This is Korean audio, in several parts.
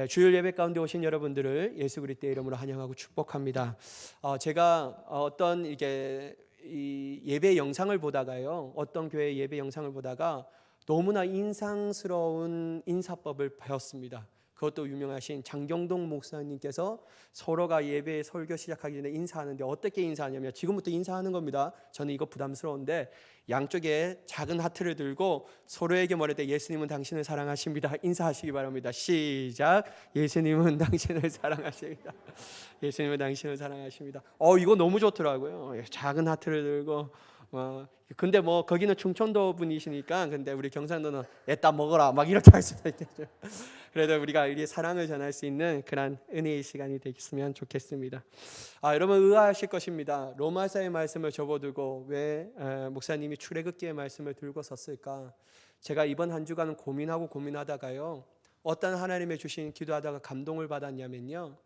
주일 예배 가운데 오신 여러분들을 예수 그리스도의 이름으로 환영하고 축복합니다. 제가 어떤 이 예배 영상을 보다가요, 어떤 교회 예배 영상을 보다가 너무나 인상스러운 인사법을 배웠습니다. 그것도 유명하신 장경동 목사님께서 서로가 예배 설교 시작하기 전에 인사하는데 어떻게 인사하냐면, 지금부터 인사하는 겁니다. 저는 이거 부담스러운데 양쪽에 작은 하트를 들고 서로에게 말할 때 예수님은 당신을 사랑하십니다 인사하시기 바랍니다. 시작. 예수님은 당신을 사랑하십니다. 예수님은 당신을 사랑하십니다. 이거 너무 좋더라고요. 작은 하트를 들고. 근데 뭐 거기는 충청도 분이시니까, 근데 우리 경상도는 애따 먹어라 막 이렇게 할 수도 있겠죠. 그래도 우리가 이 사랑을 전할 수 있는 그런 은혜의 시간이 되겠으면 좋겠습니다. 여러분 의아하실 것입니다. 로마서의 말씀을 접어두고 왜 목사님이 출애굽기의 말씀을 들고 섰을까? 제가 이번 한 주간은 고민하다가요, 어떤 하나님의 주신 기도하다가 감동을 받았냐면요,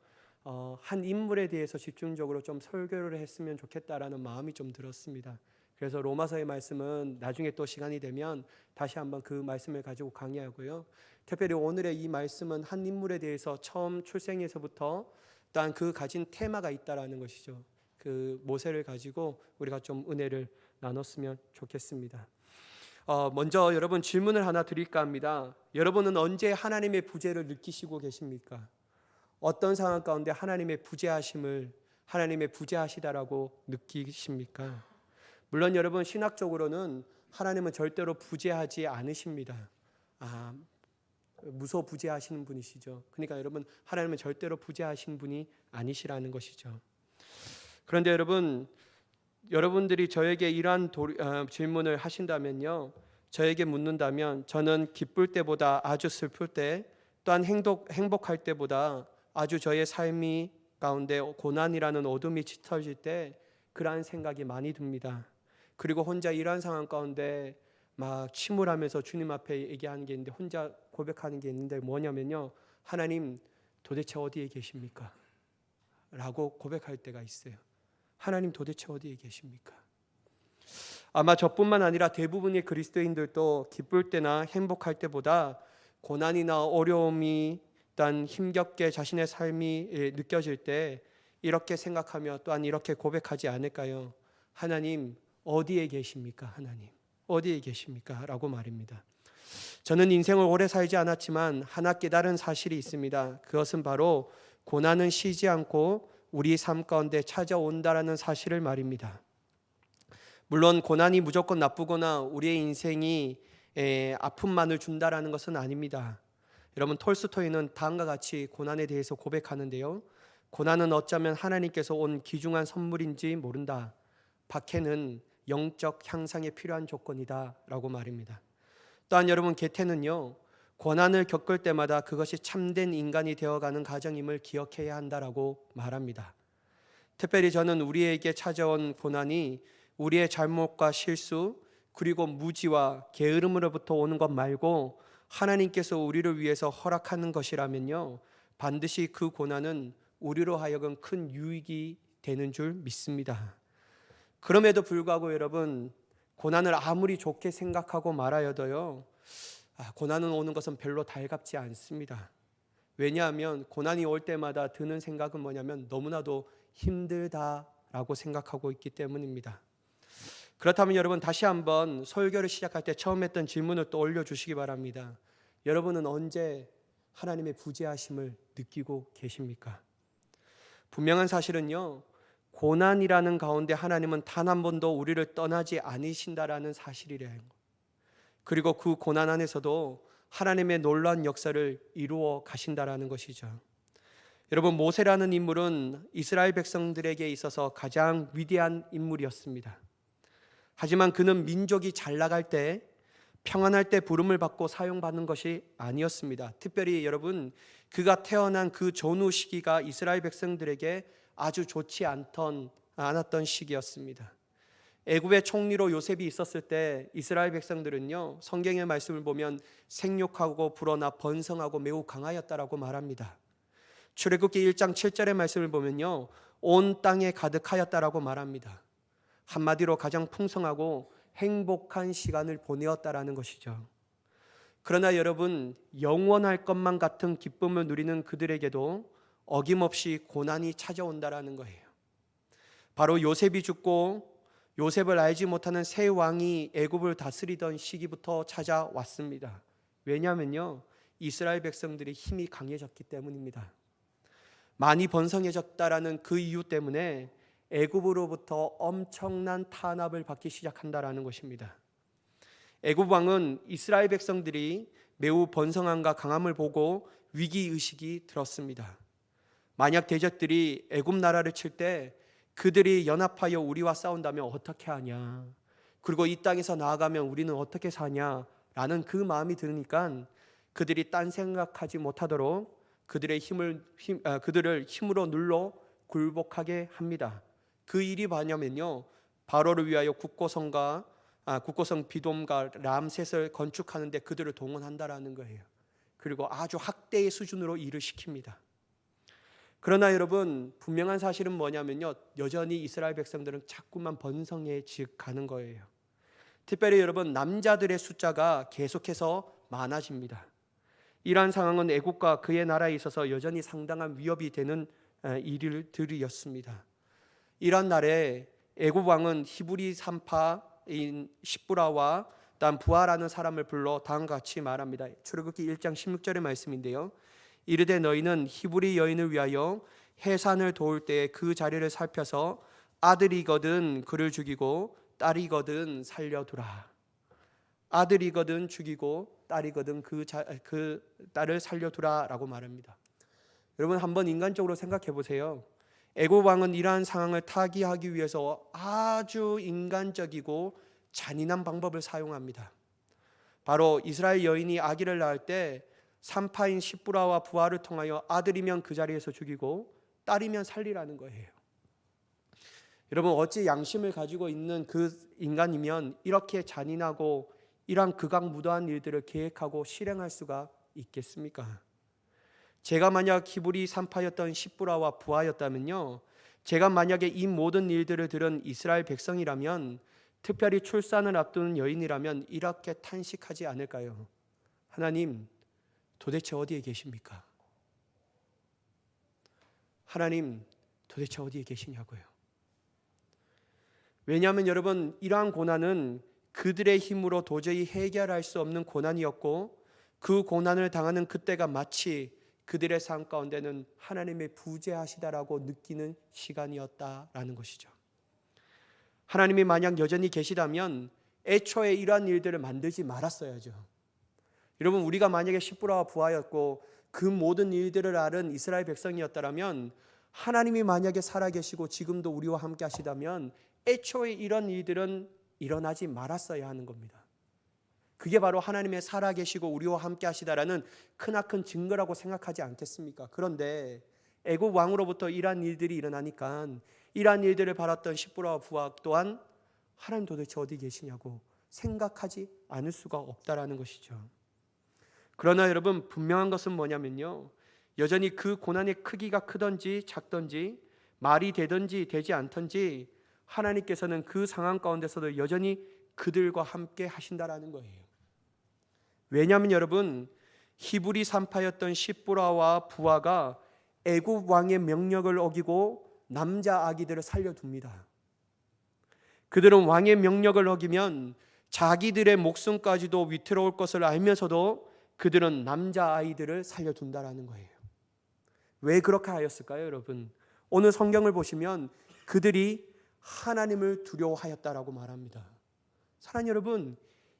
한 인물에 대해서 집중적으로 좀 설교를 했으면 좋겠다라는 마음이 좀 들었습니다. 그래서 로마서의 말씀은 나중에 또 시간이 되면 다시 한번 그 말씀을 가지고 강의하고요, 특별히 오늘의 이 말씀은 한 인물에 대해서 처음 출생에서부터 또한 그 가진 테마가 있다라는 것이죠. 그 모세를 가지고 우리가 좀 은혜를 나눴으면 좋겠습니다. 먼저 여러분 질문을 하나 드릴까 합니다. 여러분은 언제 하나님의 부재를 느끼시고 계십니까? 어떤 상황 가운데 하나님의 부재하심을, 하나님의 부재하시다라고 느끼십니까? 물론 여러분 신학적으로는 하나님은 절대로 부재하지 않으십니다. 무소부재하시는 분이시죠. 그러니까 여러분 하나님은 절대로 부재하신 분이 아니시라는 것이죠. 그런데 여러분들이 저에게 이러한 질문을 하신다면요, 저에게 묻는다면, 저는 기쁠 때보다 아주 슬플 때, 또한 행복할 때보다 아주 저의 삶이 가운데 고난이라는 어둠이 짙어질 때 그러한 생각이 많이 듭니다. 그리고 혼자 이러한 상황 가운데 막 침울하면서 주님 앞에 얘기하는 게 있는데, 혼자 고백하는 게 있는데 뭐냐면요, 하나님 도대체 어디에 계십니까? 라고 고백할 때가 있어요. 하나님 도대체 어디에 계십니까? 아마 저뿐만 아니라 대부분의 그리스도인들도 기쁠 때나 행복할 때보다 고난이나 어려움이, 또한 힘겹게 자신의 삶이 느껴질 때 이렇게 생각하며 또한 이렇게 고백하지 않을까요? 하나님 어디에 계십니까? 하나님 어디에 계십니까? 라고 말입니다. 저는 인생을 오래 살지 않았지만 하나 깨달은 사실이 있습니다. 그것은 바로 고난은 쉬지 않고 우리 삶 가운데 찾아온다라는 사실을 말입니다. 물론 고난이 무조건 나쁘거나 우리의 인생이 아픔만을 준다라는 것은 아닙니다. 여러분 톨스토이는 다음과 같이 고난에 대해서 고백하는데요, 고난은 어쩌면 하나님께서 온 귀중한 선물인지 모른다. 박해는 영적 향상에 필요한 조건이다 라고 말입니다. 또한 여러분 게테는요, 고난을 겪을 때마다 그것이 참된 인간이 되어가는 과정임을 기억해야 한다라고 말합니다. 특별히 저는 우리에게 찾아온 고난이 우리의 잘못과 실수 그리고 무지와 게으름으로부터 오는 것 말고 하나님께서 우리를 위해서 허락하는 것이라면요, 반드시 그 고난은 우리로 하여금 큰 유익이 되는 줄 믿습니다. 그럼에도 불구하고 여러분, 고난을 아무리 좋게 생각하고 말하여도요, 고난은 오는 것은 별로 달갑지 않습니다. 왜냐하면 고난이 올 때마다 드는 생각은 뭐냐면 너무나도 힘들다라고 생각하고 있기 때문입니다. 그렇다면 여러분 다시 한번 설교를 시작할 때 처음 했던 질문을 또 올려주시기 바랍니다. 여러분은 언제 하나님의 부재하심을 느끼고 계십니까? 분명한 사실은요, 고난이라는 가운데 하나님은 단 한 번도 우리를 떠나지 않으신다라는 사실이래요. 그리고 그 고난 안에서도 하나님의 놀라운 역사를 이루어 가신다라는 것이죠. 여러분 모세라는 인물은 이스라엘 백성들에게 있어서 가장 위대한 인물이었습니다. 하지만 그는 민족이 잘 나갈 때, 평안할 때 부름을 받고 사용받는 것이 아니었습니다. 특별히 여러분 그가 태어난 그 전후 시기가 이스라엘 백성들에게 아주 좋지 않았던 시기였습니다. 애굽의 총리로 요셉이 있었을 때 이스라엘 백성들은요, 성경의 말씀을 보면 생육하고 불어나 번성하고 매우 강하였다라고 말합니다. 출애굽기 1장 7절의 말씀을 보면요, 온 땅에 가득하였다라고 말합니다. 한마디로 가장 풍성하고 행복한 시간을 보내었다라는 것이죠. 그러나 여러분, 영원할 것만 같은 기쁨을 누리는 그들에게도 어김없이 고난이 찾아온다라는 거예요. 바로 요셉이 죽고 요셉을 알지 못하는 새 왕이 애굽을 다스리던 시기부터 찾아왔습니다. 왜냐하면요, 이스라엘 백성들이 힘이 강해졌기 때문입니다. 많이 번성해졌다라는 그 이유 때문에 애굽으로부터 엄청난 탄압을 받기 시작한다라는 것입니다. 애굽 왕은 이스라엘 백성들이 매우 번성함과 강함을 보고 위기의식이 들었습니다. 만약 대적들이 애굽 나라를 칠 때 그들이 연합하여 우리와 싸운다면 어떻게 하냐, 그리고 이 땅에서 나아가면 우리는 어떻게 사냐라는 그 마음이 드니까 그들이 딴 생각하지 못하도록 그들을 힘으로 눌러 굴복하게 합니다. 그 일이 뭐냐면요, 바로를 위하여 국고성 비돔과 람셋을 건축하는데 그들을 동원한다라는 거예요. 그리고 아주 학대의 수준으로 일을 시킵니다. 그러나 여러분, 분명한 사실은 뭐냐면요, 여전히 이스라엘 백성들은 자꾸만 번성해 가는 거예요. 특별히 여러분, 남자들의 숫자가 계속해서 많아집니다. 이러한 상황은 애국과 그의 나라에 있어서 여전히 상당한 위협이 되는 일들이었습니다. 이런 날에 애굽 왕은 히브리 산파인 십부라와 다음 부하라는 사람을 불러 다음과 같이 말합니다. 출애굽기 1장 16절의 말씀인데요. 이르되 너희는 히브리 여인을 위하여 해산을 도울 때에 그 자리를 살펴서 아들이거든 그를 죽이고 딸이거든 살려두라. 아들이거든 죽이고 딸이거든 그 딸을 살려두라라고 말합니다. 여러분, 한번 인간적으로 생각해 보세요. 애굽 왕은 이러한 상황을 타개하기 위해서 아주 인간적이고 잔인한 방법을 사용합니다. 바로 이스라엘 여인이 아기를 낳을 때 산파인 십부라와 부하를 통하여 아들이면 그 자리에서 죽이고 딸이면 살리라는 거예요. 여러분, 어찌 양심을 가지고 있는 그 인간이면 이렇게 잔인하고 이러한 극악무도한 일들을 계획하고 실행할 수가 있겠습니까? 제가 만약 히브리 산파였던 십부라와 부하였다면요, 제가 만약에 이 모든 일들을 들은 이스라엘 백성이라면, 특별히 출산을 앞두는 여인이라면 이렇게 탄식하지 않을까요? 하나님, 도대체 어디에 계십니까? 하나님, 도대체 어디에 계시냐고요. 왜냐하면 여러분, 이러한 고난은 그들의 힘으로 도저히 해결할 수 없는 고난이었고, 그 고난을 당하는 그때가 마치 그들의 삶 가운데는 하나님의 부재하시다라고 느끼는 시간이었다라는 것이죠. 하나님이 만약 여전히 계시다면 애초에 이러한 일들을 만들지 말았어야죠. 여러분, 우리가 만약에 십부라와 부하였고 그 모든 일들을 아는 이스라엘 백성이었다면, 하나님이 만약에 살아계시고 지금도 우리와 함께 하시다면 애초에 이런 일들은 일어나지 말았어야 하는 겁니다. 그게 바로 하나님의 살아계시고 우리와 함께 하시다라는 크나큰 증거라고 생각하지 않겠습니까? 그런데 애굽 왕으로부터 이러한 일들이 일어나니까 이러한 일들을 바랐던 십부라와 부하 또한 하나님 도대체 어디 계시냐고 생각하지 않을 수가 없다라는 것이죠. 그러나 여러분, 분명한 것은 뭐냐면요, 여전히 그 고난의 크기가 크든지 작든지 말이 되든지 되지 않든지 하나님께서는 그 상황 가운데서도 여전히 그들과 함께 하신다라는 거예요. 왜냐하면 여러분, 히브리 산파였던 십부라와 부하가 애굽 왕의 명령을 어기고 남자 아기들을 살려둡니다. 그들은 왕의 명령을 어기면 자기들의 목숨까지도 위태로울 것을 알면서도 그들은 남자 아이들을 살려둔다라는 거예요. 왜 그렇게 하였을까요, 여러분? 오늘 성경을 보시면 그들이 하나님을 두려워하였다라고 말합니다. 사랑하는 여러분,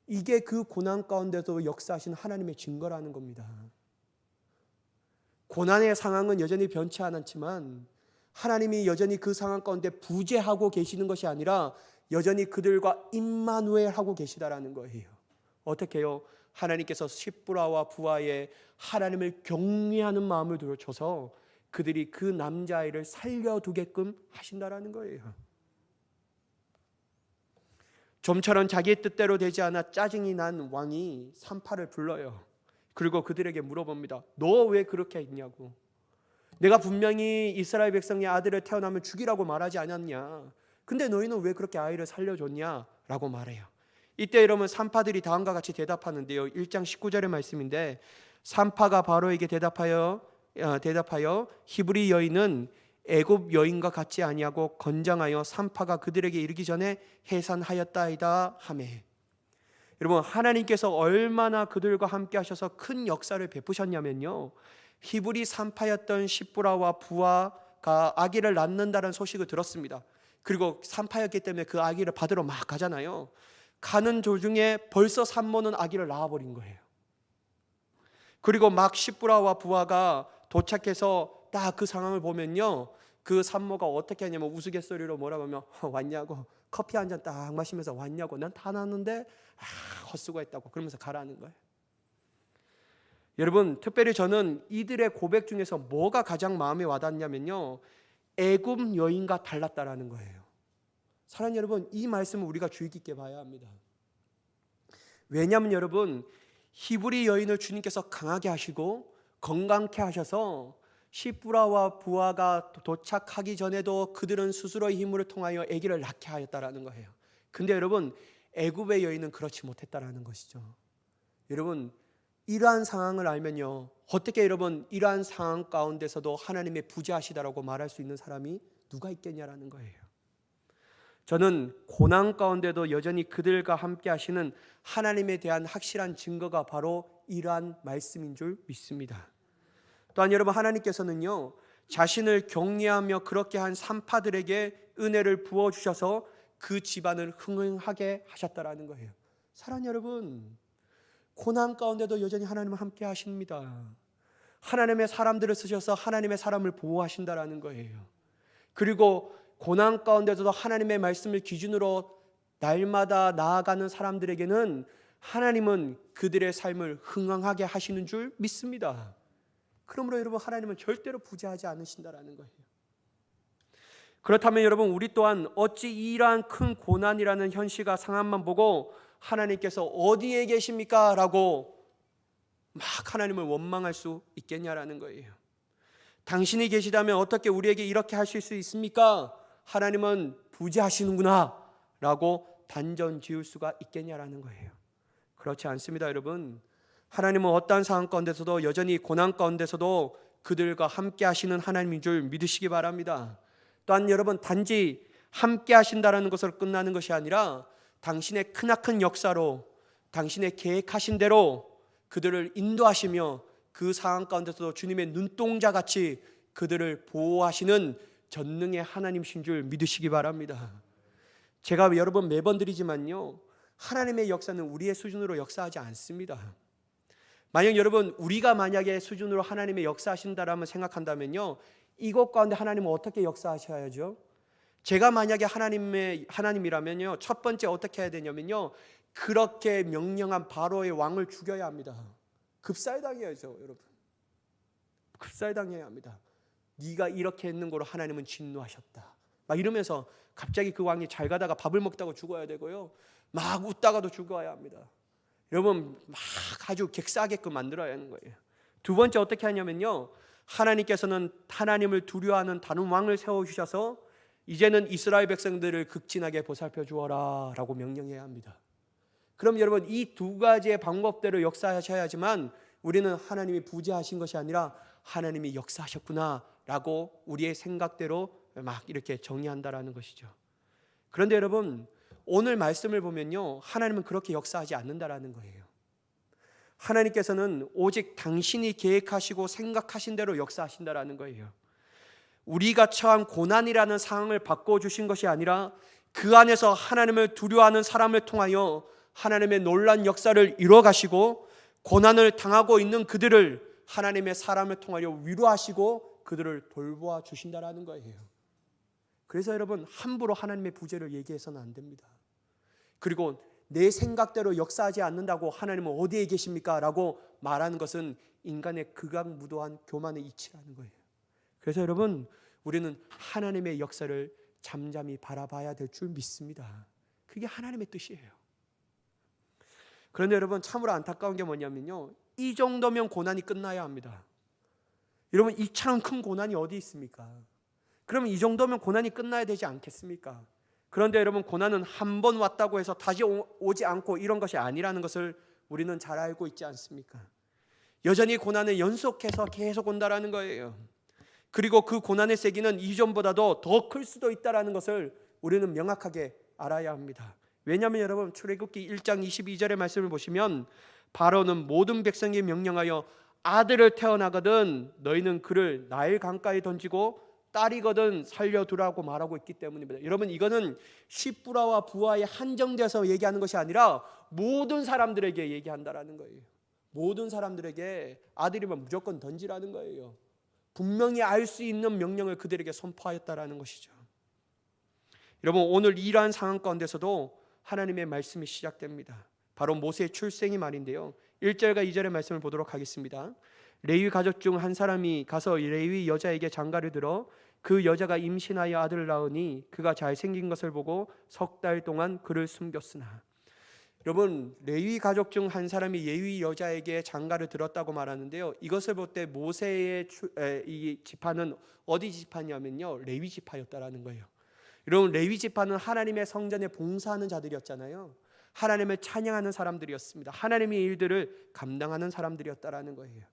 이게 그 고난 가운데도 역사하신 하나님의 증거라는 겁니다. 고난의 상황은 여전히 변치 않았지만 하나님이 여전히 그 상황 가운데 부재하고 계시는 것이 아니라 여전히 그들과 임마누엘하고 계시다라는 거예요. 어떻게 해요? 하나님께서 십부라와 부하의 하나님을 경외하는 마음을 줘서 그들이 그 남자아이를 살려두게끔 하신다라는 거예요. 좀처럼 자기의 뜻대로 되지 않아 짜증이 난 왕이 산파를 불러요. 그리고 그들에게 물어봅니다. 너 왜 그렇게 했냐고. 내가 분명히 이스라엘 백성의 아들을 태어나면 죽이라고 말하지 않았냐. 근데 너희는 왜 그렇게 아이를 살려줬냐 라고 말해요. 이때 여러분 산파들이 다음과 같이 대답하는데요. 1장 19절의 말씀인데 산파가 바로에게 대답하여 히브리 여인은 애굽 여인과 같지 아니하고 건장하여 산파가 그들에게 이르기 전에 해산하였다이다 하매. 여러분 하나님께서 얼마나 그들과 함께 하셔서 큰 역사를 베푸셨냐면요, 히브리 산파였던 시브라와 부하가 아기를 낳는다는 소식을 들었습니다. 그리고 산파였기 때문에 그 아기를 받으러 막 가잖아요. 가는 도중에 벌써 산모는 아기를 낳아버린 거예요. 그리고 막 시브라와 부하가 도착해서 딱 그 상황을 보면요, 그 산모가 어떻게 하냐면 우스갯소리로 뭐라고 하면 왔냐고, 커피 한 잔 딱 마시면서 왔냐고, 난 다 났는데 헛수고했다고 그러면서 가라는 거예요. 여러분 특별히 저는 이들의 고백 중에서 뭐가 가장 마음에 와닿냐면요, 애굽 여인과 달랐다라는 거예요. 사랑하는 여러분, 이 말씀을 우리가 주의 깊게 봐야 합니다. 왜냐하면 여러분 히브리 여인을 주님께서 강하게 하시고 건강케 하셔서 시브라와 부하가 도착하기 전에도 그들은 스스로의 힘을 통하여 아기를 낳게 하였다라는 거예요. 근데 여러분 애굽의 여인은 그렇지 못했다라는 것이죠. 여러분 이러한 상황을 알면요, 어떻게 여러분 이러한 상황 가운데서도 하나님의 부재하시다라고 말할 수 있는 사람이 누가 있겠냐라는 거예요. 저는 고난 가운데도 여전히 그들과 함께 하시는 하나님에 대한 확실한 증거가 바로 이러한 말씀인 줄 믿습니다. 또한 여러분 하나님께서는요, 자신을 격려하며 그렇게 한 산파들에게 은혜를 부어주셔서 그 집안을 흥흥하게 하셨다라는 거예요. 사랑하는 여러분, 고난 가운데도 여전히 하나님은 함께 하십니다. 하나님의 사람들을 쓰셔서 하나님의 사람을 보호하신다라는 거예요. 그리고 고난 가운데서도 하나님의 말씀을 기준으로 날마다 나아가는 사람들에게는 하나님은 그들의 삶을 흥황하게 하시는 줄 믿습니다. 그러므로 여러분 하나님은 절대로 부재하지 않으신다라는 거예요. 그렇다면 여러분 우리 또한 어찌 이러한 큰 고난이라는 현실과 상황만 보고 하나님께서 어디에 계십니까? 라고 막 하나님을 원망할 수 있겠냐라는 거예요. 당신이 계시다면 어떻게 우리에게 이렇게 하실 수 있습니까? 하나님은 부재하시는구나 라고 단정 지을 수가 있겠냐라는 거예요. 그렇지 않습니다. 여러분 하나님은 어떠한 상황 가운데서도 여전히 고난 가운데서도 그들과 함께 하시는 하나님인 줄 믿으시기 바랍니다. 또한 여러분 단지 함께 하신다라는 것으로 끝나는 것이 아니라 당신의 크나큰 역사로 당신의 계획하신 대로 그들을 인도하시며 그 상황 가운데서도 주님의 눈동자같이 그들을 보호하시는 전능의 하나님이신 줄 믿으시기 바랍니다. 제가 여러분 매번 드리지만요, 하나님의 역사는 우리의 수준으로 역사하지 않습니다. 만약 여러분 우리가 만약에 수준으로 하나님의 역사하신다라면 생각한다면요, 이것 가운데 하나님은 어떻게 역사하셔야죠? 제가 만약에 하나님이라면요, 첫 번째 어떻게 해야 되냐면요, 그렇게 명령한 바로의 왕을 죽여야 합니다. 급살당해야죠. 여러분 급살당해야 합니다. 네가 이렇게 했는 거로 하나님은 진노하셨다 막 이러면서 갑자기 그 왕이 잘 가다가 밥을 먹다가 죽어야 되고요, 막 웃다가도 죽어야 합니다. 여러분 막 아주 객사하게끔 만들어야 하는 거예요. 두 번째 어떻게 하냐면요, 하나님께서는 하나님을 두려워하는 다른 왕을 세워주셔서 이제는 이스라엘 백성들을 극진하게 보살펴 주어라 라고 명령해야 합니다. 그럼 여러분 이 두 가지의 방법대로 역사하셔야지만 우리는 하나님이 부재하신 것이 아니라 하나님이 역사하셨구나 라고 우리의 생각대로 막 이렇게 정의한다라는 것이죠. 그런데 여러분 오늘 말씀을 보면요, 하나님은 그렇게 역사하지 않는다라는 거예요. 하나님께서는 오직 당신이 계획하시고 생각하신 대로 역사하신다라는 거예요. 우리가 처한 고난이라는 상황을 바꿔주신 것이 아니라 그 안에서 하나님을 두려워하는 사람을 통하여 하나님의 놀라운 역사를 이루어가시고 고난을 당하고 있는 그들을 하나님의 사람을 통하여 위로하시고 그들을 돌보아 주신다라는 거예요. 그래서 여러분 함부로 하나님의 부재를 얘기해서는 안 됩니다. 그리고 내 생각대로 역사하지 않는다고 하나님은 어디에 계십니까? 라고 말하는 것은 인간의 극악무도한 교만의 이치라는 거예요. 그래서 여러분 우리는 하나님의 역사를 잠잠히 바라봐야 될 줄 믿습니다. 그게 하나님의 뜻이에요. 그런데 여러분 참으로 안타까운 게 뭐냐면요, 이 정도면 고난이 끝나야 합니다. 여러분 이처럼 큰 고난이 어디 있습니까? 그러면 이 정도면 고난이 끝나야 되지 않겠습니까? 그런데 여러분, 고난은 한 번 왔다고 해서 다시 오지 않고 이런 것이 아니라는 것을 우리는 잘 알고 있지 않습니까? 여전히 고난은 연속해서 계속 온다라는 거예요. 그리고 그 고난의 세기는 이전보다도 더 클 수도 있다라는 것을 우리는 명확하게 알아야 합니다. 왜냐하면 여러분, 출애굽기 1장 22절의 말씀을 보시면 바로는 모든 백성에게 명령하여 아들을 태어나거든 너희는 그를 나일 강가에 던지고 딸이거든 살려두라고 말하고 있기 때문입니다. 여러분, 이거는 시부라와 부하에 한정돼서 얘기하는 것이 아니라 모든 사람들에게 얘기한다라는 거예요. 모든 사람들에게 아들이면 무조건 던지라는 거예요. 분명히 알 수 있는 명령을 그들에게 선포하였다라는 것이죠. 여러분, 오늘 이러한 상황 가운데서도 하나님의 말씀이 시작됩니다. 바로 모세의 출생이 말인데요, 1절과 2절의 말씀을 보도록 하겠습니다. 레위 가족 중 한 사람이 가서 레위 여자에게 장가를 들어 그 여자가 임신하여 아들을 낳으니 그가 잘생긴 것을 보고 석 달 동안 그를 숨겼으나. 여러분, 레위 가족 중 한 사람이 레위 여자에게 장가를 들었다고 말하는데요, 이것을 볼 때 모세의 이 지파는 어디 지파냐면요, 레위 지파였다라는 거예요. 여러분, 레위 지파는 하나님의 성전에 봉사하는 자들이었잖아요. 하나님을 찬양하는 사람들이었습니다. 하나님의 일들을 감당하는 사람들이었다라는 거예요.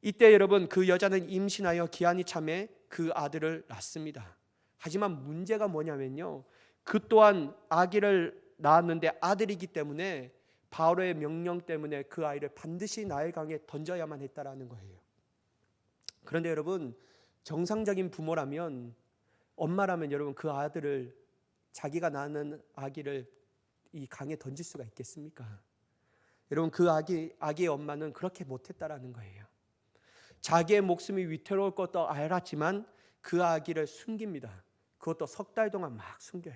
이때 여러분, 그 여자는 임신하여 기한이 참에 그 아들을 낳습니다. 하지만 문제가 뭐냐면요, 그 또한 아기를 낳았는데 아들이기 때문에 바로의 명령 때문에 그 아이를 반드시 나일강에 던져야만 했다라는 거예요. 그런데 여러분, 정상적인 부모라면, 엄마라면 여러분, 그 아들을, 자기가 낳는 아기를 이 강에 던질 수가 있겠습니까? 여러분, 그 아기의 엄마는 그렇게 못했다라는 거예요. 자기의 목숨이 위태로울 것도 알았지만 그 아기를 숨깁니다. 그것도 석 달 동안 막 숨겨요.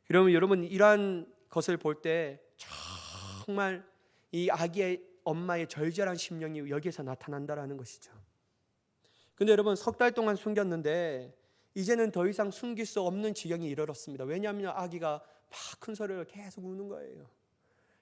그러면 여러분, 이러한 것을 볼 때 정말 이 아기의 엄마의 절절한 심령이 여기에서 나타난다라는 것이죠. 근데 여러분, 석 달 동안 숨겼는데 이제는 더 이상 숨길 수 없는 지경에 이르렀습니다. 왜냐하면 아기가 막 큰 소리를 계속 우는 거예요.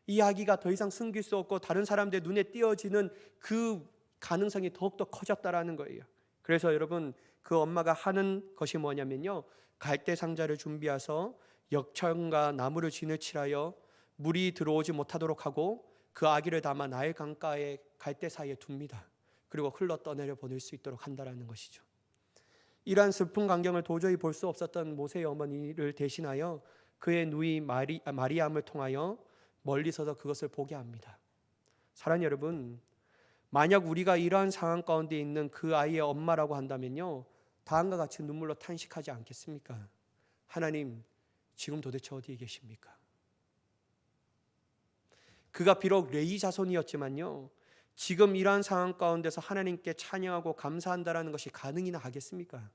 이 아기가 더 이상 숨길 수 없고 다른 사람들 눈에 띄어지는 그 가능성이 더욱더 커졌다라는 거예요. 그래서 여러분, 그 엄마가 하는 것이 뭐냐면요, 갈대 상자를 준비해서 역청과 나무를 진을 칠하여 물이 들어오지 못하도록 하고 그 아기를 담아 나일 강가에 갈대 사이에 둡니다. 그리고 흘러 떠내려 보낼 수 있도록 한다라는 것이죠. 이러한 슬픈 광경을 도저히 볼 수 없었던 모세의 어머니를 대신하여 그의 누이 마리암을 통하여 멀리 서서 그것을 보게 합니다. 사랑하는 여러분, 만약 우리가 이러한 상황 가운데 있는 그 아이의 엄마라고 한다면요, 다음과 같이 눈물로 탄식하지 않겠습니까? 하나님, 지금 도대체 어디에 계십니까? 그가 비록 레위 자손이었지만요, 지금 이러한 상황 가운데서 하나님께 찬양하고 감사한다라는 것이 가능이나 하겠습니까?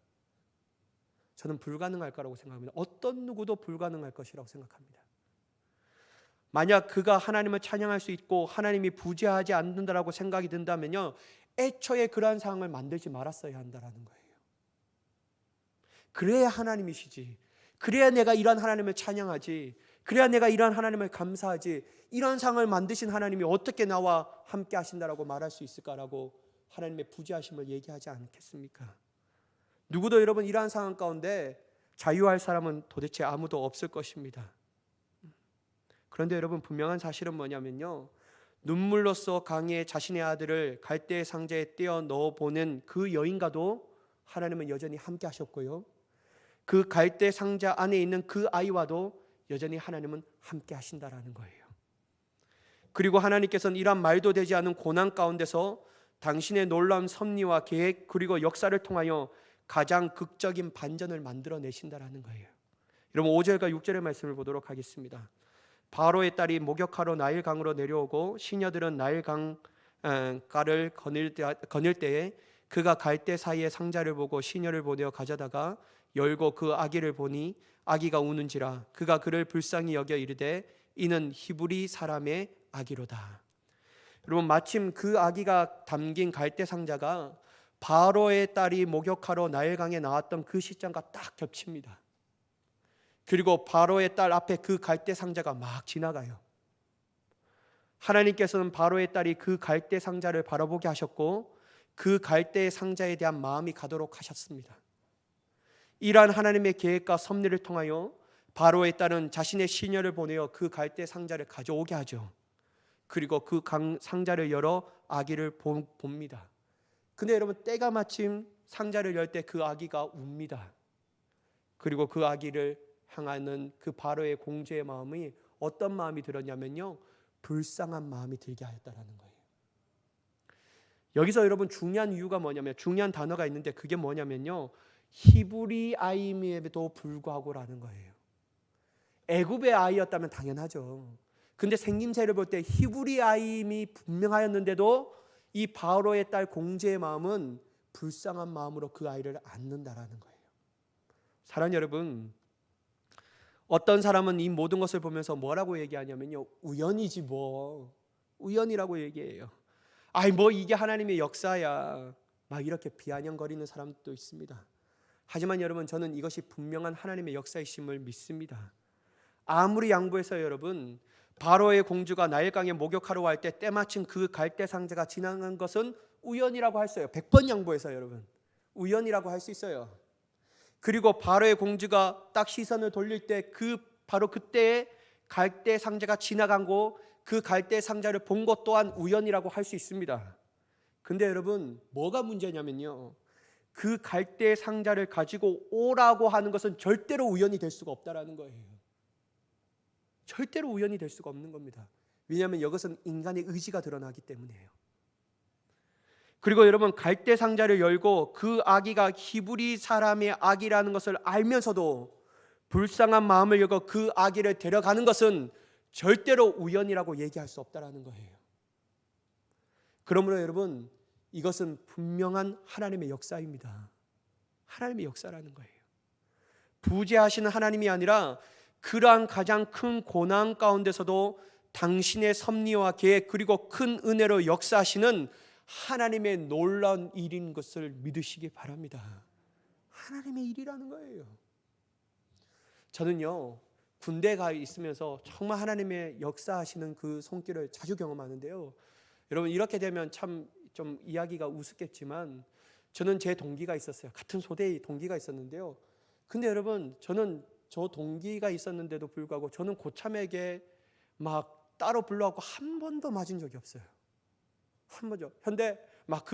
저는 불가능할 거라고 생각합니다. 어떤 누구도 불가능할 것이라고 생각합니다. 만약 그가 하나님을 찬양할 수 있고 하나님이 부재하지 않는다라고 생각이 든다면요, 애초에 그러한 상황을 만들지 말았어야 한다라는 거예요. 그래야 하나님이시지, 그래야 내가 이런 하나님을 찬양하지, 그래야 내가 이런 하나님을 감사하지, 이런 상황을 만드신 하나님이 어떻게 나와 함께 하신다라고 말할 수 있을까라고 하나님의 부재하심을 얘기하지 않겠습니까? 누구도 여러분, 이러한 상황 가운데 자유할 사람은 도대체 아무도 없을 것입니다. 그런데 여러분, 분명한 사실은 뭐냐면요, 눈물로써 강에 자신의 아들을 갈대 상자에 떼어 넣어보는 그 여인과도 하나님은 여전히 함께 하셨고요, 그 갈대 상자 안에 있는 그 아이와도 여전히 하나님은 함께 하신다라는 거예요. 그리고 하나님께서는 이러한 말도 되지 않은 고난 가운데서 당신의 놀라운 섭리와 계획 그리고 역사를 통하여 가장 극적인 반전을 만들어내신다라는 거예요. 여러분, 5절과 6절의 말씀을 보도록 하겠습니다. 바로의 딸이 목욕하러 나일강으로 내려오고 시녀들은 나일강가를 거닐 때에 그가 갈대 사이에 상자를 보고 시녀를 보내어 가져다가 열고 그 아기를 보니 아기가 우는지라 그가 그를 불쌍히 여겨 이르되 이는 히브리 사람의 아기로다. 여러분, 마침 그 아기가 담긴 갈대 상자가 바로의 딸이 목욕하러 나일강에 나왔던 그 시점과 딱 겹칩니다. 그리고 바로의 딸 앞에 그 갈대 상자가 막 지나가요. 하나님께서는 바로의 딸이 그 갈대 상자를 바라보게 하셨고 그 갈대 상자에 대한 마음이 가도록 하셨습니다. 이러한 하나님의 계획과 섭리를 통하여 바로의 딸은 자신의 시녀를 보내어 그 갈대 상자를 가져오게 하죠. 그리고 그 상자를 열어 아기를 봅니다. 근데 여러분, 때가 마침 상자를 열 때 그 아기가 웁니다. 그리고 그 아기를 향하는 그 바로의 공주의 마음이 어떤 마음이 들었냐면요, 불쌍한 마음이 들게 하였다라는 거예요. 여기서 여러분 중요한 이유가 뭐냐면, 중요한 단어가 있는데 그게 뭐냐면요, 히브리아임에도 불구하고라는 거예요. 애굽의 아이였다면 당연하죠. 근데 생김새를 볼 때 히브리아임이 분명하였는데도 이 바로의 딸 공주의 마음은 불쌍한 마음으로 그 아이를 안는다라는 거예요. 사랑하는 여러분, 어떤 사람은 이 모든 것을 보면서 뭐라고 얘기하냐면요, 우연이지 뭐, 우연이라고 얘기해요. 아이 뭐 이게 하나님의 역사야, 막 이렇게 비아냥거리는 사람도 있습니다. 하지만 여러분, 저는 이것이 분명한 하나님의 역사이심을 믿습니다. 아무리 양보해서 여러분, 바로의 공주가 나일강에 목욕하러 갈 때 때마침 그 갈대 상자가 지나간 것은 우연이라고 할 수 있어요. 100번 양보해서 여러분, 우연이라고 할 수 있어요. 그리고 바로의 공주가 딱 시선을 돌릴 때 바로 그때에 갈대 상자가 지나간 거, 그 갈대 상자를 본 것 또한 우연이라고 할 수 있습니다. 근데 여러분, 뭐가 문제냐면요, 그 갈대 상자를 가지고 오라고 하는 것은 절대로 우연이 될 수가 없다라는 거예요. 절대로 우연이 될 수가 없는 겁니다. 왜냐하면 이것은 인간의 의지가 드러나기 때문이에요. 그리고 여러분, 갈대 상자를 열고 그 아기가 히브리 사람의 아기라는 것을 알면서도 불쌍한 마음을 열고 그 아기를 데려가는 것은 절대로 우연이라고 얘기할 수 없다라는 거예요. 그러므로 여러분, 이것은 분명한 하나님의 역사입니다. 하나님의 역사라는 거예요. 부재하시는 하나님이 아니라 그러한 가장 큰 고난 가운데서도 당신의 섭리와 계획 그리고 큰 은혜로 역사하시는 하나님의 놀라운 일인 것을 믿으시기 바랍니다. 하나님의 일이라는 거예요. 저는요, 군대에 가 있으면서 정말 하나님의 역사하시는 그 손길을 자주 경험하는데요, 여러분, 이렇게 되면 참 좀 이야기가 우습겠지만 저는 제 동기가 있었어요. 같은 소대의 동기가 있었는데요, 근데 여러분, 저는 저 동기가 있었는데도 불구하고 저는 고참에게 막 따로 불러갖고 한 번도 맞은 적이 없어요. 한 번도. 근데 막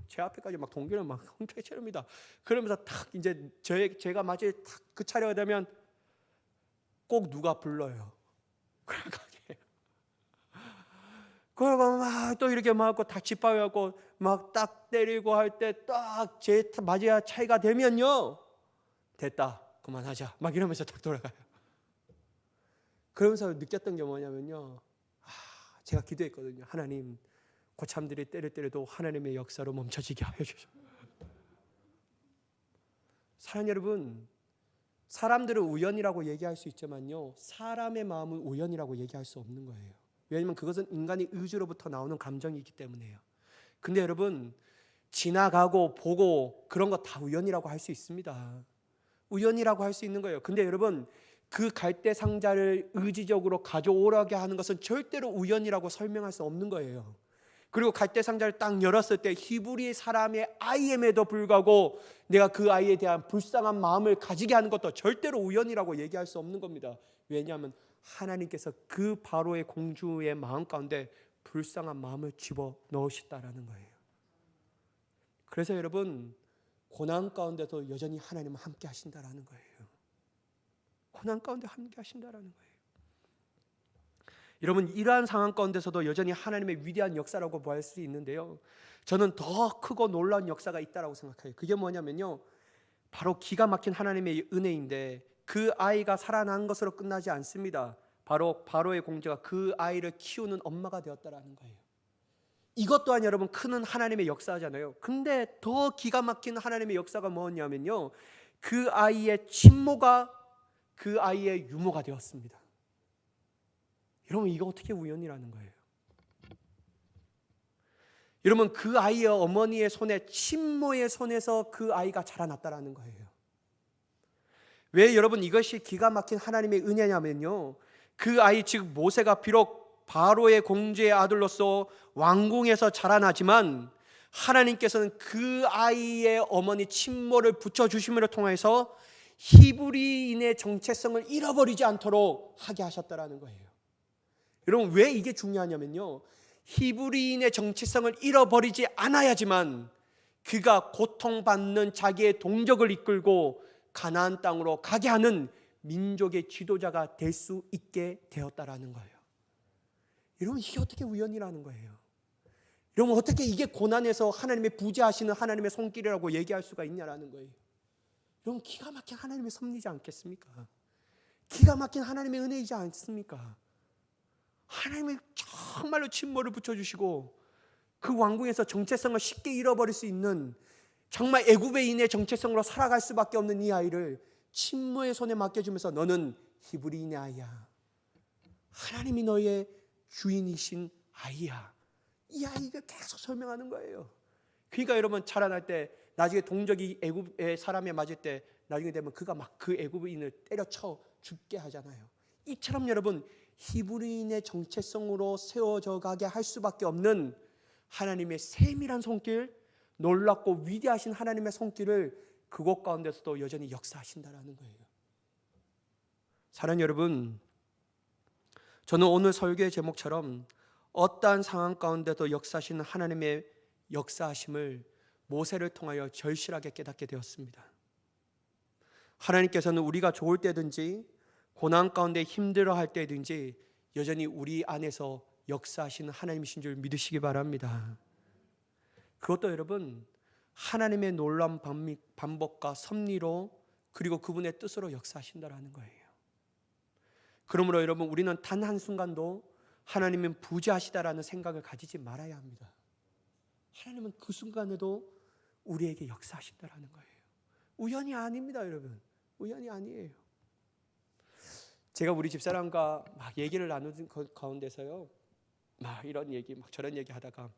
제 앞에까지 막 동기를 막 홈페이지 채웁니다. 그러면서 탁 이제 제가 맞을 탁 그 차례가 되면 꼭 누가 불러요. 그리고 막 또 이렇게 막고 딱 짓밟아갖고 막 딱 때리고 할 때 딱 제 맞아야 차이가 되면요, 됐다, 그만하자, 막 이러면서 딱 돌아가요. 그러면서 느꼈던 게 뭐냐면요, 제가 기도했거든요. 하나님, 고참들이 때릴 때려도 하나님의 역사로 멈춰지게 하여 주셔. 사랑하는 여러분, 사람들은 우연이라고 얘기할 수 있지만요, 사람의 마음은 우연이라고 얘기할 수 없는 거예요. 왜냐하면 그것은 인간의 의지로부터 나오는 감정이기 때문에요. 근데 여러분, 지나가고 보고 그런 거 다 우연이라고 할 수 있습니다. 우연이라고 할 수 있는 거예요. 근데 여러분, 그 갈대 상자를 의지적으로 가져오라게 하는 것은 절대로 우연이라고 설명할 수 없는 거예요. 그리고 갈대 상자를 딱 열었을 때 히브리 사람의 아이임에도 불구하고 내가 그 아이에 대한 불쌍한 마음을 가지게 하는 것도 절대로 우연이라고 얘기할 수 없는 겁니다. 왜냐하면 하나님께서 그 바로의 공주의 마음 가운데 불쌍한 마음을 집어 넣으셨다라는 거예요. 그래서 여러분, 고난 가운데도 여전히 하나님은 함께 하신다라는 거예요. 고난 가운데 함께 하신다라는 거예요. 여러분, 이러한 상황 가운데서도 여전히 하나님의 위대한 역사라고 볼 수 있는데요, 저는 더 크고 놀라운 역사가 있다라고 생각해요. 그게 뭐냐면요, 바로 기가 막힌 하나님의 은혜인데 그 아이가 살아난 것으로 끝나지 않습니다. 바로 바로의 공주가 그 아이를 키우는 엄마가 되었다라는 거예요. 이것 또한 여러분 큰 하나님의 역사잖아요. 근데 더 기가 막힌 하나님의 역사가 뭐냐면요, 그 아이의 친모가 그 아이의 유모가 되었습니다. 여러분, 이거 어떻게 우연이라는 거예요? 여러분, 그 아이의 어머니의 손에, 친모의 손에서 그 아이가 자라났다라는 거예요. 왜 여러분 이것이 기가 막힌 하나님의 은혜냐면요, 그 아이, 즉 모세가 비록 바로의 공주의 아들로서 왕궁에서 자라나지만 하나님께서는 그 아이의 어머니 친모를 붙여주심으로 통해서 히브리인의 정체성을 잃어버리지 않도록 하게 하셨다라는 거예요. 여러분, 왜 이게 중요하냐면요, 히브리인의 정체성을 잃어버리지 않아야지만 그가 고통받는 자기의 동족을 이끌고 가나안 땅으로 가게 하는 민족의 지도자가 될 수 있게 되었다라는 거예요. 여러분, 이게 어떻게 우연이라는 거예요? 여러분, 어떻게 이게 고난에서 하나님의 부재하시는 하나님의 손길이라고 얘기할 수가 있냐라는 거예요. 여러분, 기가 막힌 하나님의 섭리지 않겠습니까? 기가 막힌 하나님의 은혜이지 않습니까? 하나님이 정말로 친모를 붙여주시고 그 왕궁에서 정체성을 쉽게 잃어버릴 수 있는, 정말 애굽인의 정체성으로 살아갈 수밖에 없는 이 아이를 친모의 손에 맡겨주면서 너는 히브리인의 아이야, 하나님이 너의 주인이신 아이야, 이 아이가 계속 설명하는 거예요. 그러니까 여러분, 자라날 때 나중에 동족이 애굽의 사람에 맞을 때 나중에 되면 그가 막 그 애굽인을 때려쳐 죽게 하잖아요. 이처럼 여러분, 히브리인의 정체성으로 세워져 가게 할 수밖에 없는 하나님의 세밀한 손길, 놀랍고 위대하신 하나님의 손길을 그곳 가운데서도 여전히 역사하신다라는 거예요. 사랑하는 여러분, 저는 오늘 설교의 제목처럼 어떠한 상황 가운데도 역사하시는 하나님의 역사하심을 모세를 통하여 절실하게 깨닫게 되었습니다. 하나님께서는 우리가 좋을 때든지 고난 가운데 힘들어할 때든지 여전히 우리 안에서 역사하시는 하나님이신 줄 믿으시기 바랍니다. 그것도 여러분, 하나님의 놀라운 반복과 섭리로, 그리고 그분의 뜻으로 역사하신다라는 거예요. 그러므로 여러분, 우리는 단 한순간도 하나님은 부재하시다라는 생각을 가지지 말아야 합니다. 하나님은 그 순간에도 우리에게 역사하신다라는 거예요. 우연이 아닙니다, 여러분. 우연이 아니에요. 제가 우리 집사람과 막 얘기를 나누는 가운데서요, 막 이런 얘기, 막 저런 얘기 하다가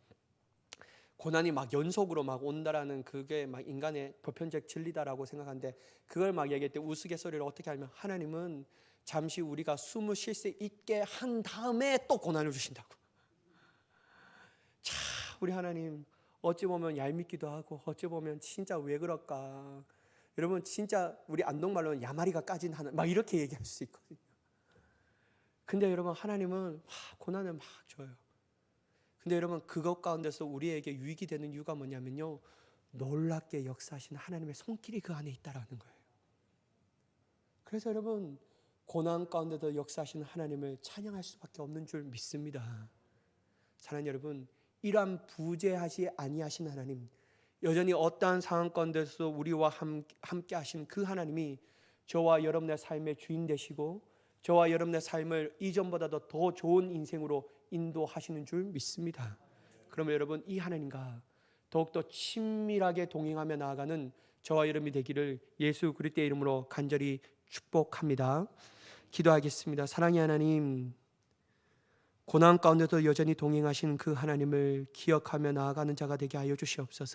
고난이 막 연속으로 막 온다라는 그게 막 인간의 보편적 진리다라고 생각하는데, 그걸 막 얘기할 때 우스갯소리를 어떻게 하면, 하나님은 잠시 우리가 숨을 쉴 수 있게 한 다음에 또 고난을 주신다고. 자, 우리 하나님 어찌 보면 얄밉기도 하고 어찌 보면 진짜 왜 그럴까. 여러분, 진짜 우리 안동말로는 야마리가 까진 하나, 막 이렇게 얘기할 수 있거든요. 근데 여러분, 하나님은 고난을 막 줘요. 근데 여러분, 그것 가운데서 우리에게 유익이 되는 이유가 뭐냐면요, 놀랍게 역사하시는 하나님의 손길이 그 안에 있다라는 거예요. 그래서 여러분, 고난 가운데도 역사하시는 하나님을 찬양할 수밖에 없는 줄 믿습니다. 사랑하는 여러분, 이러한 부재하시 아니하신 하나님, 여전히 어떠한 상황 가운데서 우리와 함께 하시는 그 하나님이 저와 여러분의 삶의 주인 되시고 저와 여러분의 삶을 이전보다도 더 좋은 인생으로 인도하시는 줄 믿습니다. 그러면 여러분, 이 하나님과 더욱더 친밀하게 동행하며 나아가는 저와 여러분이 되기를 예수 그리스도의 이름으로 간절히 축복합니다. 기도하겠습니다. 사랑의 하나님, 고난 가운데도 여전히 동행하신 그 하나님을 기억하며 나아가는 자가 되게 하여 주시옵소서.